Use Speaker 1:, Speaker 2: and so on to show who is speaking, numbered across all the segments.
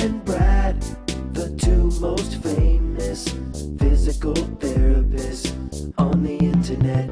Speaker 1: and Brad, the two most famous physical therapists on the internet.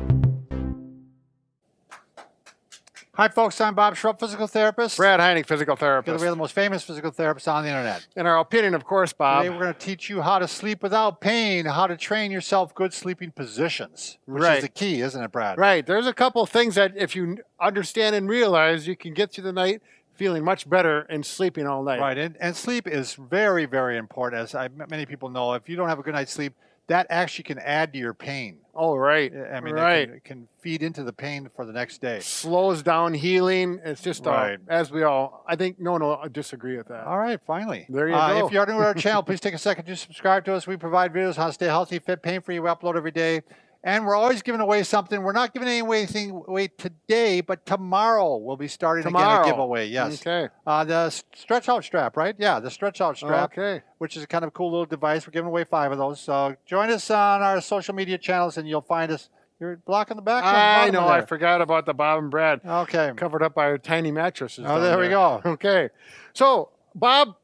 Speaker 2: Hi, folks. I'm Bob Schrupp, physical therapist.
Speaker 3: Brad Heineck, physical
Speaker 2: Together
Speaker 3: therapist.
Speaker 2: we are the most famous physical therapists on the internet.
Speaker 3: In our opinion, of course, Bob.
Speaker 2: Today we're going to teach you how to sleep without pain, how to train yourself good sleeping positions, which is the key, isn't it, Brad?
Speaker 3: Right. There's a couple of things that if you understand and realize, you can get through the night feeling much better and sleeping all night.
Speaker 2: Right. And sleep is very, very important. As many people know, if you don't have a good night's sleep, that actually can add to your pain.
Speaker 3: Oh, right.
Speaker 2: I mean,
Speaker 3: right.
Speaker 2: it can feed into the pain for the next day.
Speaker 3: Slows down healing. It's just, as we all, I think, I disagree with that.
Speaker 2: All right, finally.
Speaker 3: There you go.
Speaker 2: If you are new to our channel, please take a second to subscribe to us. We provide videos on how to stay healthy, fit, pain-free. We upload every day. And we're always giving away something. We're not giving anything away today, but tomorrow we'll be starting again a giveaway. Yes.
Speaker 3: Okay.
Speaker 2: The stretch out strap, right? Yeah, the stretch out strap.
Speaker 3: Okay.
Speaker 2: Which is a kind of cool little device. We're giving away 5 of those. So join us on our social media channels and you'll find us. You're blocking the back.
Speaker 3: I know. I forgot about the Bob and Brad.
Speaker 2: Okay.
Speaker 3: Covered up by tiny mattresses.
Speaker 2: Oh, there we go.
Speaker 3: Okay. So, Bob,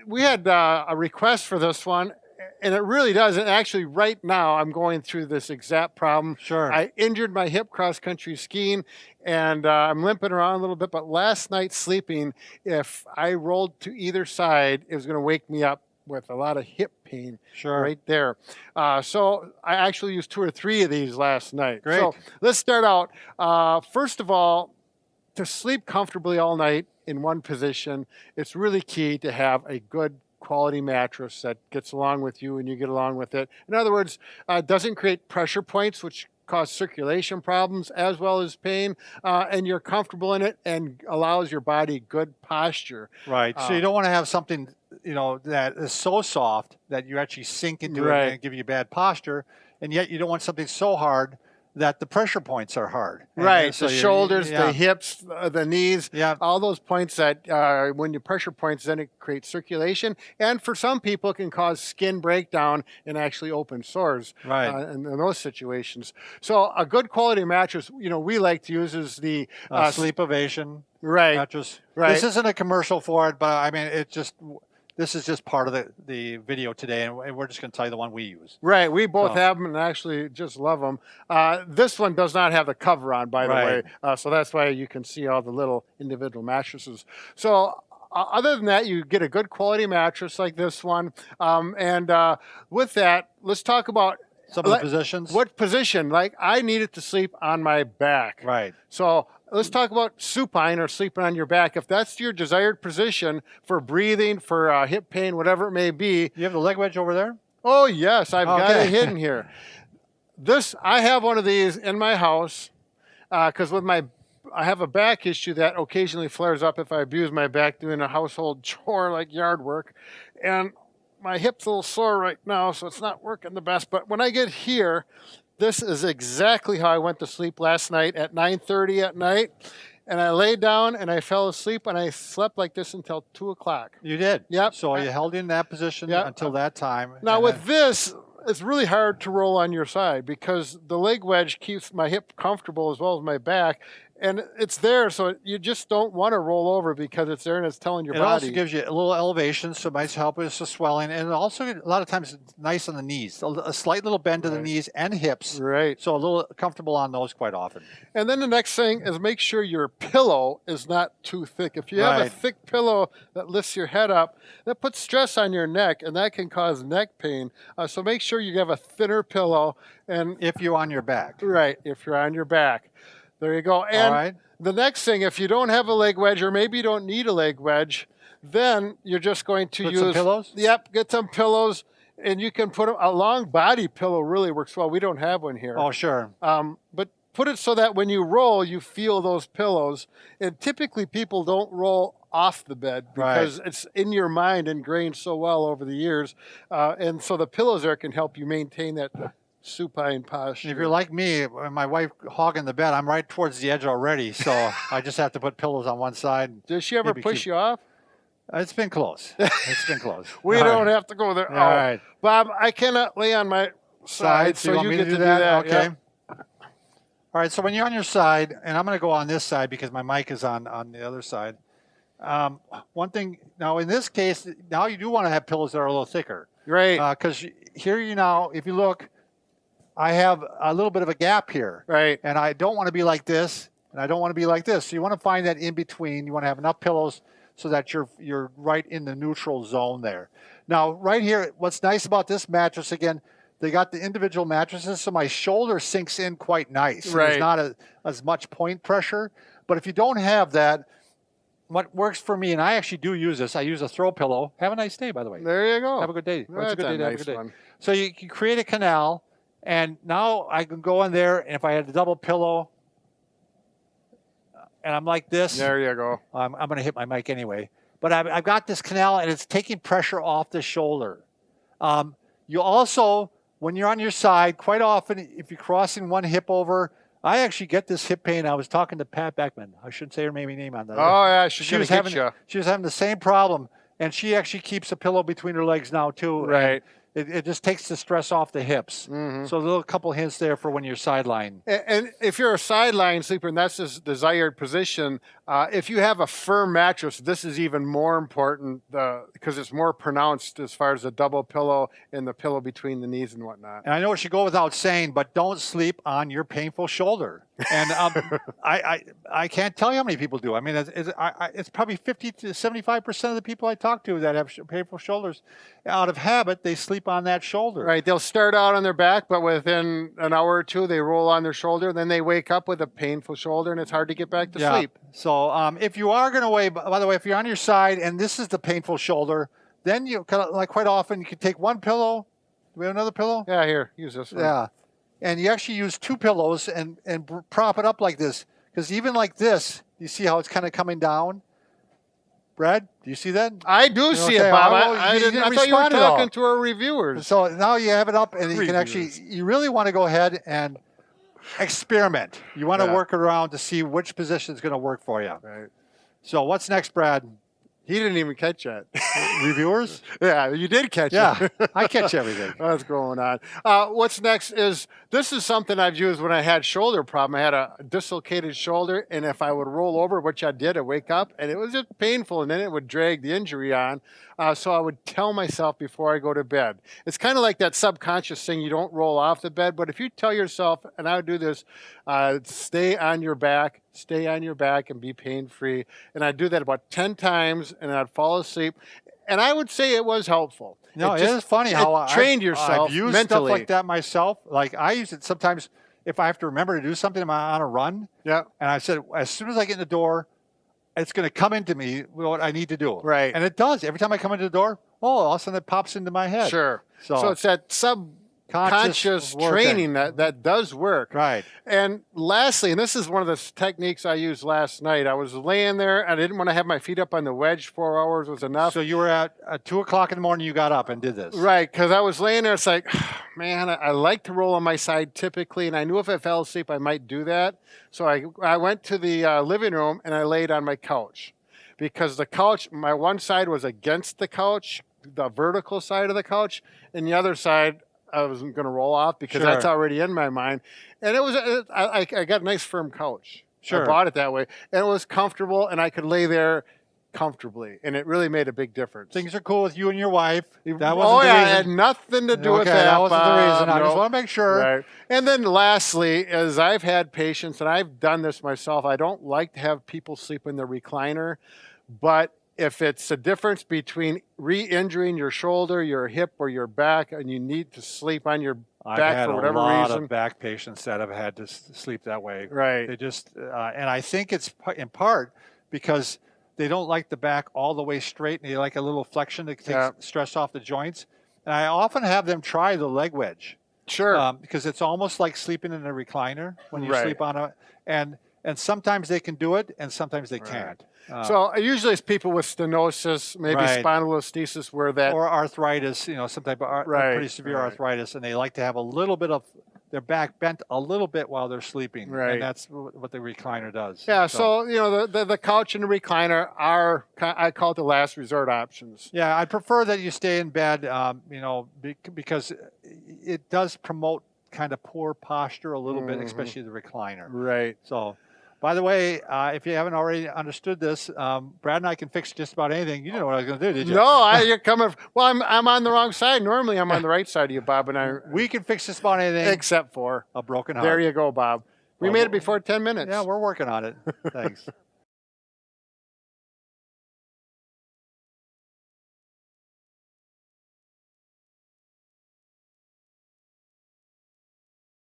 Speaker 3: we had a request for this one. And it really does. And actually, right now, I'm going through this exact problem.
Speaker 2: Sure.
Speaker 3: I injured my hip cross-country skiing, and I'm limping around a little bit. But last night sleeping, if I rolled to either side, it was going to wake me up with a lot of hip pain right there. So I actually used 2 or 3 of these last night.
Speaker 2: Great.
Speaker 3: So let's start out. First of all, to sleep comfortably all night in one position, it's really key to have a good quality mattress that gets along with you and you get along with it. In other words, doesn't create pressure points, which cause circulation problems as well as pain, and you're comfortable in it and allows your body good posture.
Speaker 2: Right. So you don't want to have something, that is so soft that you actually sink into it and give you bad posture, and yet you don't want something so hard that the pressure points are hard.
Speaker 3: Right, so the shoulders, the hips, the knees, all those points that when you pressure points, then it creates circulation. And for some people, it can cause skin breakdown and actually open sores in those situations. So a good quality mattress, we like to use is the
Speaker 2: Sleep Ovation mattress.
Speaker 3: Right.
Speaker 2: This isn't a commercial for it, but I mean, this is just part of the video today, and we're just going to tell you the one we use.
Speaker 3: Right. We both have them and actually just love them. This one does not have the cover on, by the way, so that's why you can see all the little individual mattresses. So other than that, you get a good quality mattress like this one. And with that, let's talk about
Speaker 2: some of the positions.
Speaker 3: What position? Like I needed to sleep on my back.
Speaker 2: Right.
Speaker 3: So let's talk about supine or sleeping on your back. If that's your desired position for breathing, for hip pain, whatever it may be.
Speaker 2: You have the leg wedge over there?
Speaker 3: Oh, yes. I've got it hidden here. I have one of these in my house because I have a back issue that occasionally flares up if I abuse my back doing a household chore like yard work. And my hip's a little sore right now, so it's not working the best. But when I get here, this is exactly how I went to sleep last night at 9:30 at night. And I laid down and I fell asleep and I slept like this until 2 o'clock.
Speaker 2: You did?
Speaker 3: Yep.
Speaker 2: So you held in that position until that time.
Speaker 3: Now with this, it's really hard to roll on your side because the leg wedge keeps my hip comfortable as well as my back. And it's there, so you just don't want to roll over because it's there and it's telling your body.
Speaker 2: It also gives you a little elevation, so it might help with the swelling. And also, a lot of times, it's nice on the knees. A slight little bend to the knees and hips.
Speaker 3: Right.
Speaker 2: So a little comfortable on those quite often.
Speaker 3: And then the next thing is make sure your pillow is not too thick. If you have a thick pillow that lifts your head up, that puts stress on your neck, and that can cause neck pain. So make sure you have a thinner pillow. And
Speaker 2: if you're on your back.
Speaker 3: Right, if you're on your back. There you go. And the next thing, if you don't have a leg wedge or maybe you don't need a leg wedge, then you're just going to use some
Speaker 2: pillows?
Speaker 3: Yep, get some pillows. And you can put a long body pillow really works well. We don't have one here.
Speaker 2: Oh, sure.
Speaker 3: But put it so that when you roll, you feel those pillows. And typically people don't roll off the bed because it's in your mind ingrained so well over the years. And so the pillows there can help you maintain that supine posture.
Speaker 2: If you're like me, my wife hogging the bed, I'm right towards the edge already, so I just have to put pillows on one side.
Speaker 3: Does she ever push you off?
Speaker 2: It's been close. It's been close.
Speaker 3: We don't have to go there.
Speaker 2: All right.
Speaker 3: Bob, I cannot lay on my side, so you get to do that.
Speaker 2: Okay. All right, so when you're on your side, and I'm going to go on this side because my mic is on the other side. One thing now in this case, now you do want to have pillows that are a little thicker,
Speaker 3: Right.
Speaker 2: Because here if you look, I have a little bit of a gap here,
Speaker 3: Right.
Speaker 2: and I don't want to be like this, and I don't want to be like this. So you want to find that in between. You want to have enough pillows so that you're right in the neutral zone there. Now, right here, what's nice about this mattress again, they got the individual mattresses, so my shoulder sinks in quite nice.
Speaker 3: Right.
Speaker 2: There's not as much point pressure. But if you don't have that, what works for me, and I actually do use this, I use a throw pillow. Have a nice day, by the way.
Speaker 3: There you go.
Speaker 2: Have a good day.
Speaker 3: That's
Speaker 2: It's a good day.
Speaker 3: a
Speaker 2: Have a
Speaker 3: nice
Speaker 2: good day.
Speaker 3: one.
Speaker 2: So you can create a canal, and now I can go in there, and if I had a double pillow, and I'm like this,
Speaker 3: There you go.
Speaker 2: I'm going to hit my mic anyway. But I've got this canal, and it's taking pressure off the shoulder. You also, when you're on your side, quite often, if you're crossing one hip over, I actually get this hip pain. I was talking to Pat Beckman. I shouldn't say her name on that.
Speaker 3: Oh, yeah, she's
Speaker 2: she
Speaker 3: going
Speaker 2: was
Speaker 3: to
Speaker 2: having
Speaker 3: get you.
Speaker 2: she was having the same problem, and she actually keeps a pillow between her legs now too.
Speaker 3: Right.
Speaker 2: It just takes the stress off the hips.
Speaker 3: Mm-hmm.
Speaker 2: So a little couple hints there for when you're sideline.
Speaker 3: And if you're a sideline sleeper and that's his desired position, if you have a firm mattress, this is even more important because it's more pronounced as far as the double pillow and the pillow between the knees and whatnot.
Speaker 2: And I know it should go without saying, but don't sleep on your painful shoulder. And I can't tell you how many people do. I mean, it's probably 50 to 75% of the people I talk to that have painful shoulders. Out of habit, they sleep on that shoulder.
Speaker 3: Right. They'll start out on their back, but within an hour or two, they roll on their shoulder. Then they wake up with a painful shoulder, and it's hard to get back to sleep.
Speaker 2: So if you are going to weigh, by the way, if you're on your side and this is the painful shoulder, then you kind of like quite often you can take one pillow. Do we have another pillow?
Speaker 3: Yeah, here, use this one.
Speaker 2: Yeah. And you actually use two pillows and prop it up like this. Because even like this, you see how it's kind of coming down? Brad, do you see that?
Speaker 3: I do see
Speaker 2: Okay,
Speaker 3: it, Bob.
Speaker 2: you didn't
Speaker 3: I thought you were
Speaker 2: respond at all.
Speaker 3: talking to our reviewers.
Speaker 2: So now you have it up and you can actually, you really want to go ahead and experiment. You want to work it around to see which position is going to work for you.
Speaker 3: Right.
Speaker 2: So what's next, Brad?
Speaker 3: He didn't even catch that.
Speaker 2: Reviewers?
Speaker 3: Yeah, you did catch it.
Speaker 2: Yeah, I catch everything.
Speaker 3: What's going on? What's next is, this is something I've used when I had shoulder problem. I had a dislocated shoulder, and if I would roll over, which I did, I'd wake up, and it was just painful, and then it would drag the injury on. So I would tell myself before I go to bed. It's kind of like that subconscious thing, you don't roll off the bed, but if you tell yourself, and I would do this, stay on your back and be pain-free. And I'd do that about 10 times, and I'd fall asleep. And I would say it was helpful.
Speaker 2: No, it is funny how I
Speaker 3: trained yourself
Speaker 2: I've used
Speaker 3: mentally.
Speaker 2: stuff like that myself. Like I use it sometimes if I have to remember to do something, I'm on a run.
Speaker 3: Yeah.
Speaker 2: And I said, as soon as I get in the door, it's going to come into me what I need to do.
Speaker 3: Right.
Speaker 2: And it does. Every time I come into the door, all of a sudden it pops into my head.
Speaker 3: Sure. So it's that subconscious training that does work.
Speaker 2: Right.
Speaker 3: And lastly, and this is one of the techniques I used last night, I was laying there. I didn't want to have my feet up on the wedge. 4 hours was enough.
Speaker 2: So you were at 2 o'clock in the morning, you got up and did this.
Speaker 3: Right, because I was laying there. It's like, man, I like to roll on my side typically, and I knew if I fell asleep, I might do that. So I went to the living room, and I laid on my couch. Because the couch, my one side was against the couch, the vertical side of the couch, and the other side I wasn't going to roll off because that's already in my mind. And I got a nice firm couch. Sure. I bought it that way. And it was comfortable, and I could lay there comfortably. And it really made a big difference.
Speaker 2: Things are cool with you and your wife. That wasn't
Speaker 3: the reason. It had nothing to do with that.
Speaker 2: That wasn't the reason. I just want to make sure.
Speaker 3: Right. And then lastly, as I've had patients, and I've done this myself, I don't like to have people sleep in the recliner, but if it's a difference between re-injuring your shoulder, your hip, or your back, and you need to sleep on your back for whatever reason.
Speaker 2: I've had a lot of back patients that have had to sleep that way.
Speaker 3: Right.
Speaker 2: They just, and I think it's in part because they don't like the back all the way straight, and they like a little flexion to take stress off the joints. And I often have them try the leg wedge.
Speaker 3: Sure.
Speaker 2: Because it's almost like sleeping in a recliner when you sleep on it. And sometimes they can do it, and sometimes they can't.
Speaker 3: So usually it's people with stenosis, maybe spondylolisthesis, where that
Speaker 2: or arthritis, some type of pretty severe arthritis, and they like to have a little bit of their back bent a little bit while they're sleeping, and that's what the recliner does.
Speaker 3: Yeah. So the couch and the recliner are, I call it the last resort options.
Speaker 2: Yeah, I prefer that you stay in bed, because it does promote kind of poor posture a little bit, especially the recliner.
Speaker 3: Right.
Speaker 2: So. By the way, if you haven't already understood this, Brad and I can fix just about anything. You didn't know what I was going to do, did you?
Speaker 3: No, you're coming. Well, I'm on the wrong side. Normally, I'm on the right side of you, Bob, and I.
Speaker 2: We can fix just about anything
Speaker 3: Except for
Speaker 2: a broken heart.
Speaker 3: There you go, Bob. We made it before 10 minutes.
Speaker 2: Yeah, we're working on it. Thanks.